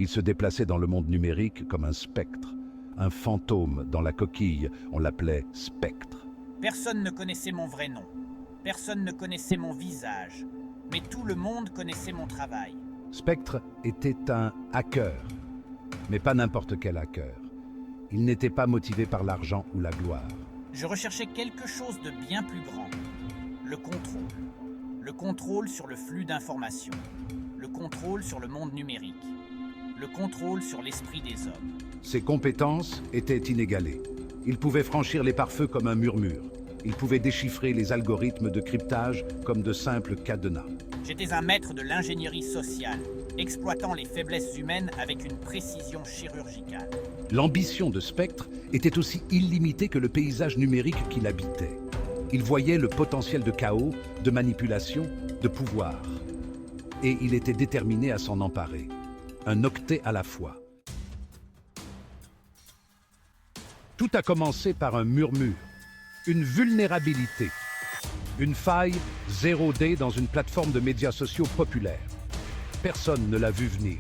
Il se déplaçait dans le monde numérique comme un spectre, un fantôme dans la coquille, on l'appelait Spectre. Personne ne connaissait mon vrai nom. Personne ne connaissait mon visage. Mais tout le monde connaissait mon travail. Spectre était un hacker, mais pas n'importe quel hacker. Il n'était pas motivé par l'argent ou la gloire. Je recherchais quelque chose de bien plus grand. Le contrôle. Le contrôle sur le flux d'informations. Le contrôle sur le monde numérique. Le contrôle sur l'esprit des hommes. Ses compétences étaient inégalées. Il pouvait franchir les pare-feux comme un murmure. Il pouvait déchiffrer les algorithmes de cryptage comme de simples cadenas. J'étais un maître de l'ingénierie sociale, exploitant les faiblesses humaines avec une précision chirurgicale. L'ambition de Spectre était aussi illimitée que le paysage numérique qu'il habitait. Il voyait le potentiel de chaos, de manipulation, de pouvoir. Et il était déterminé à s'en emparer. Un octet à la fois. Tout a commencé par un murmure, une vulnérabilité, une faille 0D dans une plateforme de médias sociaux populaire. Personne ne l'a vu venir.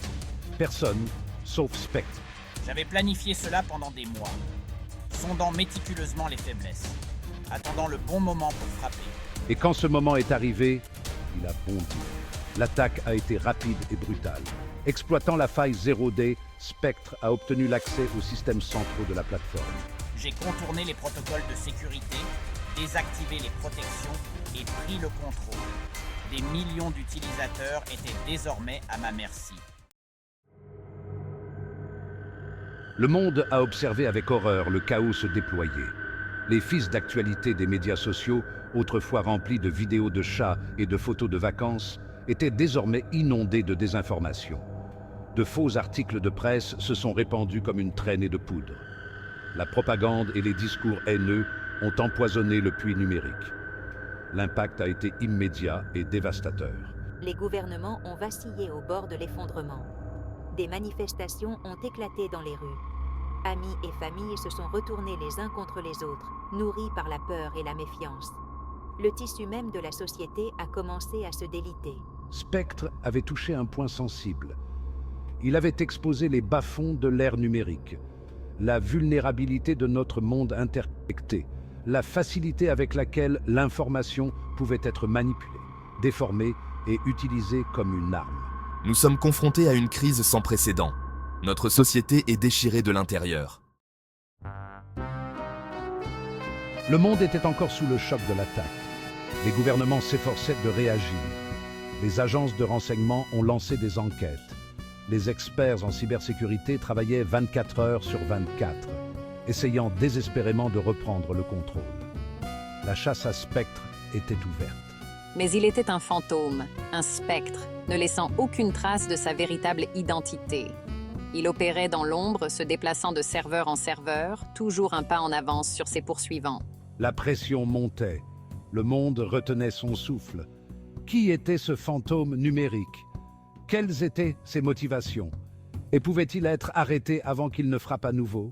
Personne, sauf Spectre. J'avais planifié cela pendant des mois, sondant méticuleusement les faiblesses, attendant le bon moment pour frapper. Et quand ce moment est arrivé, il a bondi. L'attaque a été rapide et brutale. Exploitant la faille 0D, Spectre a obtenu l'accès aux systèmes centraux de la plateforme. J'ai contourné les protocoles de sécurité, désactivé les protections et pris le contrôle. Des millions d'utilisateurs étaient désormais à ma merci. Le monde a observé avec horreur le chaos se déployer. Les fils d'actualité des médias sociaux, autrefois remplis de vidéos de chats et de photos de vacances, étaient désormais inondés de désinformation. De faux articles de presse se sont répandus comme une traînée de poudre. La propagande et les discours haineux ont empoisonné le puits numérique. L'impact a été immédiat et dévastateur. Les gouvernements ont vacillé au bord de l'effondrement. Des manifestations ont éclaté dans les rues. Amis et familles se sont retournés les uns contre les autres, nourris par la peur et la méfiance. Le tissu même de la société a commencé à se déliter. Spectre avait touché un point sensible. Il avait exposé les bas-fonds de l'ère numérique, la vulnérabilité de notre monde interconnecté, la facilité avec laquelle l'information pouvait être manipulée, déformée et utilisée comme une arme. Nous sommes confrontés à une crise sans précédent. Notre société est déchirée de l'intérieur. Le monde était encore sous le choc de l'attaque. Les gouvernements s'efforçaient de réagir. Les agences de renseignement ont lancé des enquêtes. Les experts en cybersécurité travaillaient 24 heures sur 24, essayant désespérément de reprendre le contrôle. La chasse à Spectre était ouverte. Mais il était un fantôme, un spectre, ne laissant aucune trace de sa véritable identité. Il opérait dans l'ombre, se déplaçant de serveur en serveur, toujours un pas en avance sur ses poursuivants. La pression montait. Le monde retenait son souffle. Qui était ce fantôme numérique? Quelles étaient ses motivations? Et pouvait-il être arrêté avant qu'il ne frappe à nouveau?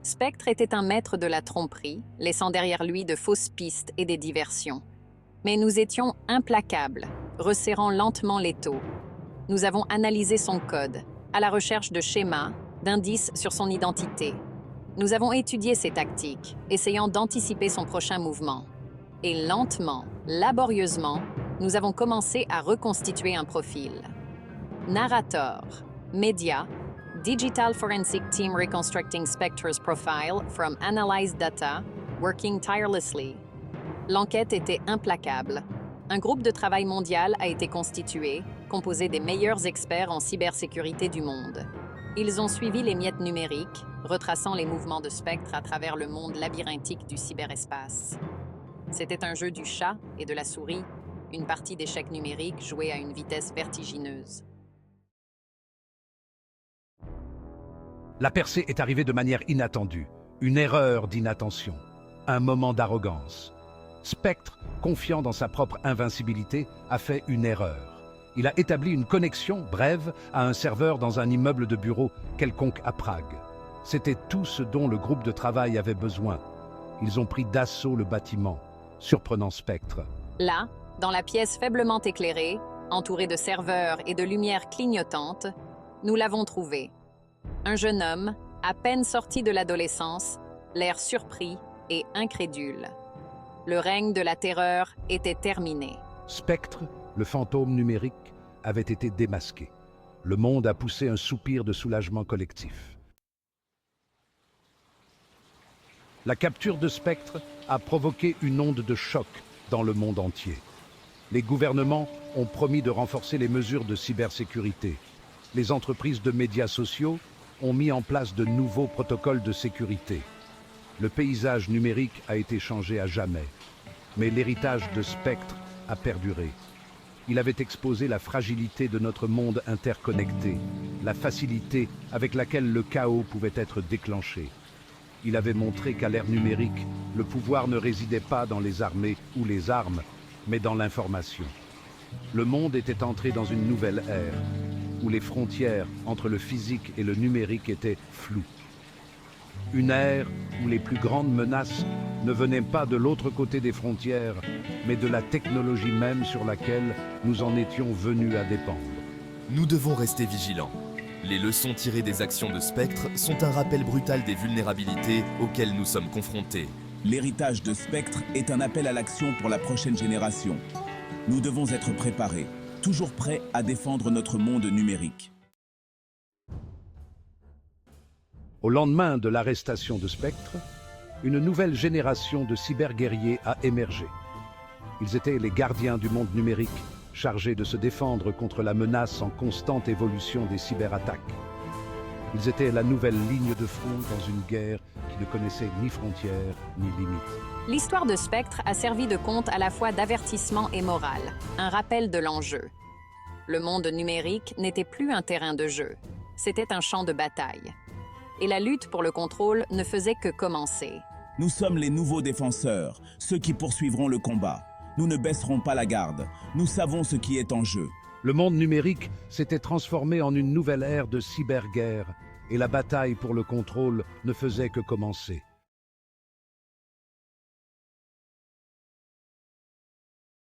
Spectre était un maître de la tromperie, laissant derrière lui de fausses pistes et des diversions. Mais nous étions implacables, resserrant lentement l'étau. Nous avons analysé son code, à la recherche de schémas, d'indices sur son identité. Nous avons étudié ses tactiques, essayant d'anticiper son prochain mouvement. Et lentement, laborieusement, nous avons commencé à reconstituer un profil. Narrator, média, Digital Forensic Team Reconstructing Spectre's Profile from Analyzed Data, working tirelessly. L'enquête était implacable. Un groupe de travail mondial a été constitué, composé des meilleurs experts en cybersécurité du monde. Ils ont suivi les miettes numériques, retraçant les mouvements de Spectre à travers le monde labyrinthique du cyberespace. C'était un jeu du chat et de la souris, une partie d'échecs numériques jouée à une vitesse vertigineuse. La percée est arrivée de manière inattendue, une erreur d'inattention, un moment d'arrogance. Spectre, confiant dans sa propre invincibilité, a fait une erreur. Il a établi une connexion brève à un serveur dans un immeuble de bureau quelconque à Prague. C'était tout ce dont le groupe de travail avait besoin. Ils ont pris d'assaut le bâtiment, surprenant Spectre. Là, dans la pièce faiblement éclairée, Entouré de serveurs et de lumières clignotantes, nous l'avons trouvé. Un jeune homme, à peine sorti de l'adolescence, l'air surpris et incrédule. Le règne de la terreur était terminé. Spectre, le fantôme numérique, avait été démasqué. Le monde a poussé un soupir de soulagement collectif. La capture de Spectre a provoqué une onde de choc dans le monde entier. Les gouvernements ont promis de renforcer les mesures de cybersécurité. Les entreprises de médias sociaux ont mis en place de nouveaux protocoles de sécurité. Le paysage numérique a été changé à jamais, mais l'héritage de Spectre a perduré. Il avait exposé la fragilité de notre monde interconnecté, la facilité avec laquelle le chaos pouvait être déclenché. Il avait montré qu'à l'ère numérique, le pouvoir ne résidait pas dans les armées ou les armes, mais dans l'information. Le monde était entré dans une nouvelle ère, où les frontières entre le physique et le numérique étaient floues. Une ère où les plus grandes menaces ne venaient pas de l'autre côté des frontières, mais de la technologie même sur laquelle nous en étions venus à dépendre. Nous devons rester vigilants. Les leçons tirées des actions de Spectre sont un rappel brutal des vulnérabilités auxquelles nous sommes confrontés. L'héritage de Spectre est un appel à l'action pour la prochaine génération. Nous devons être préparés, toujours prêts à défendre notre monde numérique. Au lendemain de l'arrestation de Spectre, une nouvelle génération de cyberguerriers a émergé. Ils étaient les gardiens du monde numérique, chargés de se défendre contre la menace en constante évolution des cyberattaques. Ils étaient la nouvelle ligne de front dans une guerre qui ne connaissait ni frontières ni limites. L'histoire de Spectre a servi de conte à la fois d'avertissement et moral, un rappel de l'enjeu. Le monde numérique n'était plus un terrain de jeu, c'était un champ de bataille. Et la lutte pour le contrôle ne faisait que commencer. Nous sommes les nouveaux défenseurs, ceux qui poursuivront le combat. Nous ne baisserons pas la garde. Nous savons ce qui est en jeu. Le monde numérique s'était transformé en une nouvelle ère de cyberguerre et la bataille pour le contrôle ne faisait que commencer.